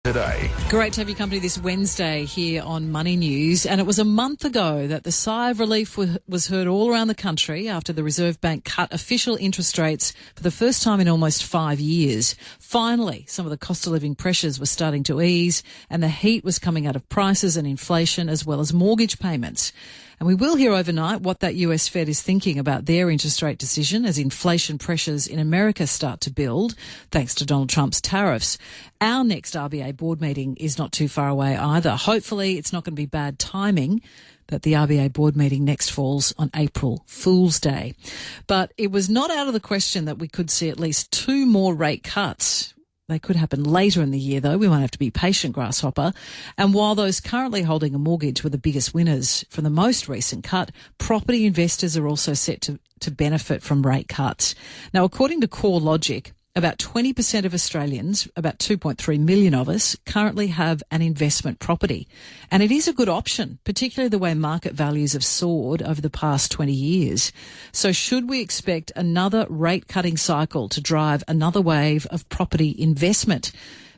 Today. Great to have your company this Wednesday here on Money News. And it was a month ago that the sigh of relief was heard all around the country after the Reserve Bank cut official interest rates for the first time in almost 5 years. Finally, some of the cost of living pressures were starting to ease and the heat was coming out of prices and inflation as well as mortgage payments. And we will hear overnight what that US Fed is thinking about their interest rate decision as inflation pressures in America start to build, thanks to Donald Trump's tariffs. Our next RBA board meeting is not too far away either. Hopefully it's not going to be bad timing that the RBA board meeting next falls on April Fool's Day. But it was not out of the question that we could see at least 2 more rate cuts. They could happen later in the year, though. We might have to be patient, Grasshopper. And while those currently holding a mortgage were the biggest winners from the most recent cut, property investors are also set to benefit from rate cuts. Now, according to CoreLogic, about 20% of Australians, about 2.3 million of us, currently have an investment property. And it is a good option, particularly the way market values have soared over the past 20 years. So should we expect another rate-cutting cycle to drive another wave of property investment?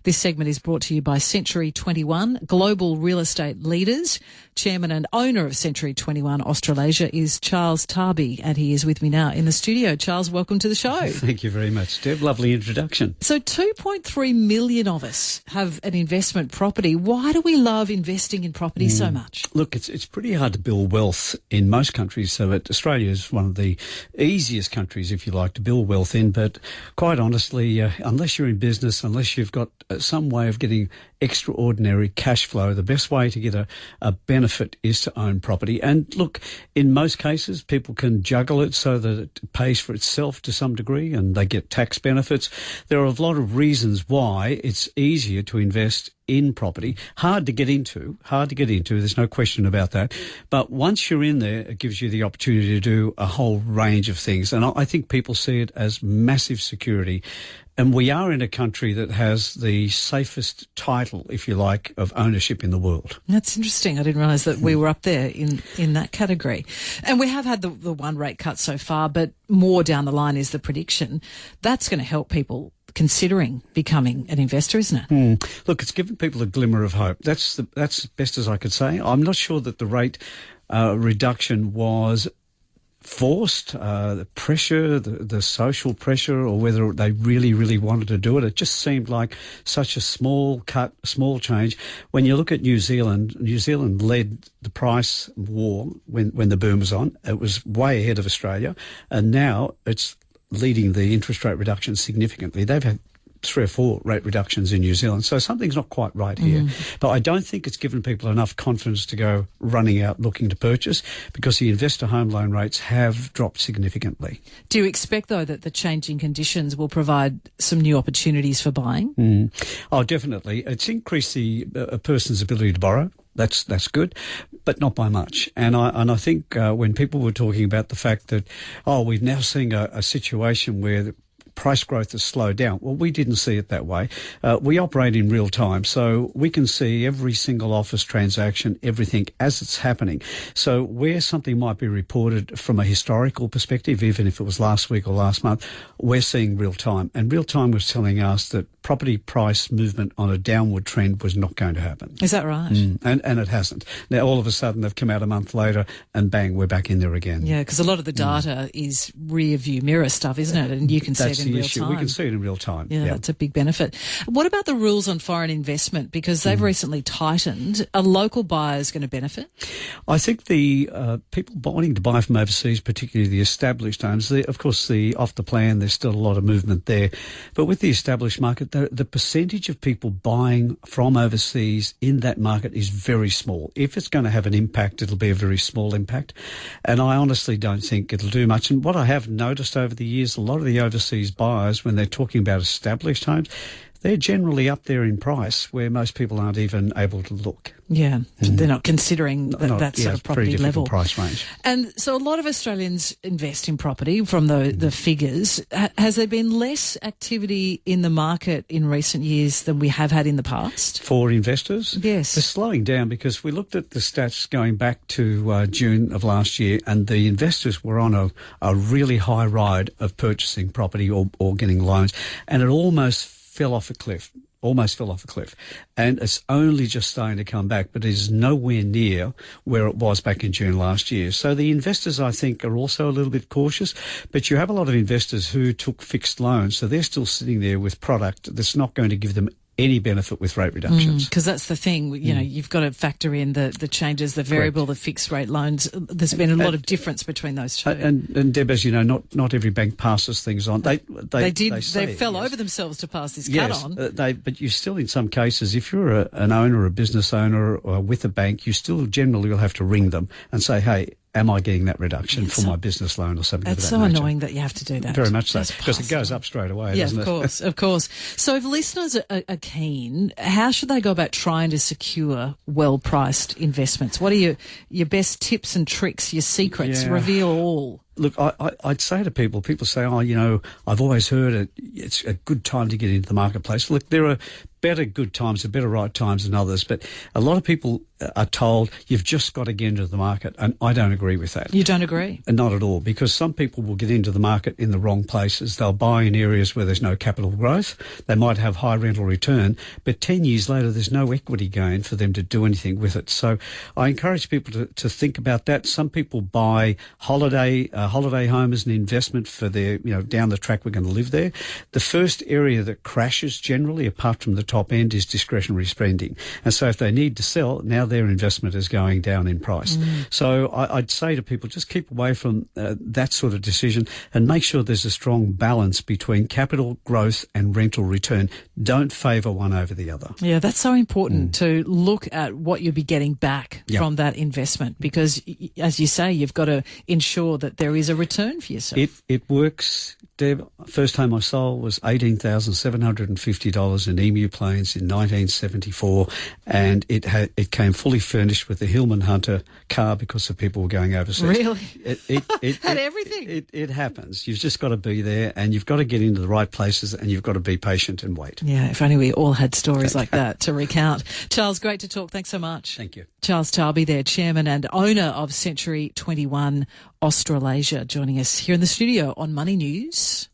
This segment is brought to you by Century 21, global real estate leaders. Chairman and owner of Century 21 Australasia is Charles Tarby, and he is with me now in the studio. Charles, welcome to the show. Thank you very much, Deb. Lovely introduction. So 2.3 million of us have an investment property. Why do we love investing in property so much? Look, it's pretty hard to build wealth in most countries, so Australia is one of the easiest countries, if you like, to build wealth in. But quite honestly, unless you're in business, unless you've got some way of getting extraordinary cash flow, the best way to get a benefit is to own property. And look, in most cases, people can juggle it so that it pays for itself to some degree and they get tax benefits. There are a lot of reasons why it's easier to invest in property. Hard to get into, there's no question about that. But once you're in there, it gives you the opportunity to do a whole range of things. And I think people see it as massive security. And we are in a country that has the safest title, if you like, of ownership in the world. That's interesting. I didn't realise that we were up there in that category. And we have had the one rate cut so far, but more down the line is the prediction. That's going to help people considering becoming an investor, isn't it? Look, it's given people a glimmer of hope. That's as best as I could say. I'm not sure that the rate reduction was forced, the pressure, the social pressure, or whether they really, really wanted to do it. It just seemed like such a small cut, small change. When you look at New Zealand led the price war when the boom was on. It was way ahead of Australia, and now it's leading the interest rate reduction significantly. They've had 3 or 4 rate reductions in New Zealand. So something's not quite right here. But I don't think it's given people enough confidence to go running out looking to purchase, because the investor home loan rates have dropped significantly. Do you expect, though, that the changing conditions will provide some new opportunities for buying? Oh, definitely. It's increased a person's ability to borrow. That's good, but not by much. And I think when people were talking about the fact that, we're now seeing a situation where the price growth has slowed down. Well, we didn't see it that way. We operate in real time, so we can see every single office transaction, everything as it's happening. So where something might be reported from a historical perspective, even if it was last week or last month, we're seeing real time. And real time was telling us that property price movement on a downward trend was not going to happen. Is that right? And it hasn't. Now, all of a sudden, they've come out a month later and bang, we're back in there again. Yeah, because a lot of the data is rear view mirror stuff, isn't it? And you can see it in real time. We can see it in real time. Yeah, that's a big benefit. What about the rules on foreign investment? Because they've recently tightened. Are local buyers going to benefit? I think the people wanting to buy from overseas, particularly the established homes, of course, off the plan, there's still a lot of movement there. But with the established market, the percentage of people buying from overseas in that market is very small. If it's going to have an impact, it'll be a very small impact. And I honestly don't think it'll do much. And what I have noticed over the years, a lot of the overseas buyers, when they're talking about established homes, they're generally up there in price where most people aren't even able to look. Yeah, they're not considering that sort of property level. Price range. And so a lot of Australians invest in property from the figures. Has there been less activity in the market in recent years than we have had in the past? For investors? Yes. They're slowing down because we looked at the stats going back to June of last year, and the investors were on a really high ride of purchasing property or getting loans, and it almost fell off a cliff. almost fell off a cliff. And it's only just starting to come back, but it is nowhere near where it was back in June last year. So the investors, I think, are also a little bit cautious, but you have a lot of investors who took fixed loans, so they're still sitting there with product that's not going to give them any benefit with rate reductions. Because that's the thing, you know, you've got to factor in the changes, the variable, the fixed rate loans. There's been a lot of difference between those two. And Deb, as you know, not every bank passes things on. They fell over themselves to pass this cut on. But you still, in some cases, if you're an owner, a business owner, or with a bank, you still generally will have to ring them and say, hey, am I getting that reduction for my business loan or something of that nature? It's so annoying that you have to do that. Very much so, because it goes up straight away, doesn't it? Yeah, of course. So if listeners are keen, how should they go about trying to secure well-priced investments? What are your best tips and tricks, your secrets? Yeah. Reveal all. Look, I'd say to people say, oh, you know, I've always heard it's a good time to get into the marketplace. Look, there are better good times, there are better right times than others, but a lot of people are told you've just got to get into the market, and I don't agree with that. You don't agree? Not at all, because some people will get into the market in the wrong places. They'll buy in areas where there's no capital growth. They might have high rental return, but 10 years later there's no equity gain for them to do anything with it. So I encourage people to think about that. Some people buy holiday home as an investment for their, you know, down the track we're going to live there. The first area that crashes generally, apart from the top end, is discretionary spending. And so if they need to sell, now their investment is going down in price. So I'd say to people, just keep away from that sort of decision and make sure there's a strong balance between capital growth and rental return. Don't favour one over the other. Yeah, that's so important to look at what you'll be getting back from that investment, because, as you say, you've got to ensure that there is a return for yourself. It works, Deb. First home I sold was $18,750 in Emu Plains in 1974, and it came fully furnished with the Hillman Hunter car because the people were going overseas. Really? It had everything. It happens. You've just got to be there, and you've got to get into the right places, and you've got to be patient and wait. Yeah, if only we all had stories like that to recount. Charles, great to talk. Thanks so much. Thank you. Charles Tarby there, chairman and owner of Century 21 Australasia, joining us here in the studio on Money News.